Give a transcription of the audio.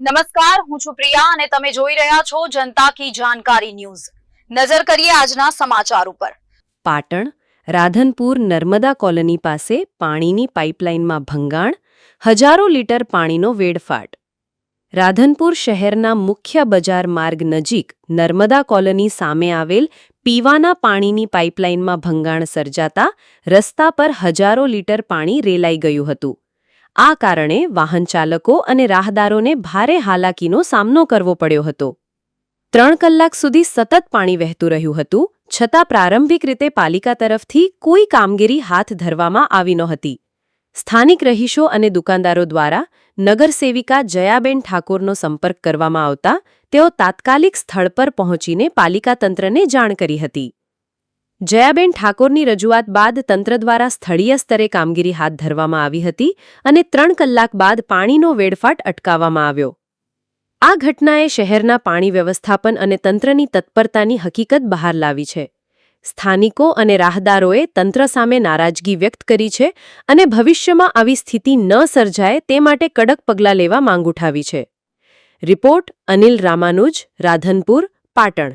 નમસ્કાર, હું છું પ્રિયા અને તમે જોઈ રહ્યા છો જનતા કી જાણકારી ન્યૂઝ। નજર કરીએ આજના સમાચાર ઉપર। પાટણ રાધનપુર નર્મદા કોલોની પાસે પાણીની પાઇપલાઇનમાં ભંગાણ, હજારો લીટર પાણીનો વેડફાટ। રાધનપુર શહેરના મુખ્ય બજાર માર્ગ નજીક નર્મદા કોલોની સામે આવેલ પીવાના પાણીની પાઇપલાઇનમાં ભંગાણ સર્જાતા રસ્તા પર હજારો લીટર પાણી રેલાઈ ગયું હતું। આ કારણે વાહન ચાલકો અને રાહદારોને ભારે હાલાકીનો સામનો કરવો પડ્યો હતો। 3 કલાક સુધી સતત પાણી વહેતું રહ્યું હતું, છતાં પ્રારંભિક રીતે પાલિકા તરફથી કોઈ કામગીરી હાથ ધરવામાં આવી નહોતી। સ્થાનિક રહીશો અને દુકાનદારો દ્વારા નગરસેવિકા જયાબેન ઠાકોરનો સંપર્ક કરવામાં આવતા તેઓ તાત્કાલિક સ્થળ પર પહોંચીને પાલિકા તંત્રને જાણ કરી હતી। જયાબેન ઠાકોરની રજૂઆત બાદ તંત્ર દ્વારા સ્થળીય સ્તરે કામગીરી હાથ ધરવામાં આવી હતી અને 3 કલાક બાદ પાણીનો વેડફાટ અટકાવવામાં આવ્યો। આ ઘટનાએ શહેરના પાણી વ્યવસ્થાપન અને તંત્રની તત્પરતાની હકીકત બહાર લાવી છે। સ્થાનિકો અને રાહદારોએ તંત્ર સામે નારાજગી વ્યક્ત કરી છે અને ભવિષ્યમાં આવી સ્થિતિ ન સર્જાય તે માટે કડક પગલાં લેવા માંગ ઉઠાવી છે। રિપોર્ટ અનિલ રામાનુજ, રાધનપુર, પાટણ।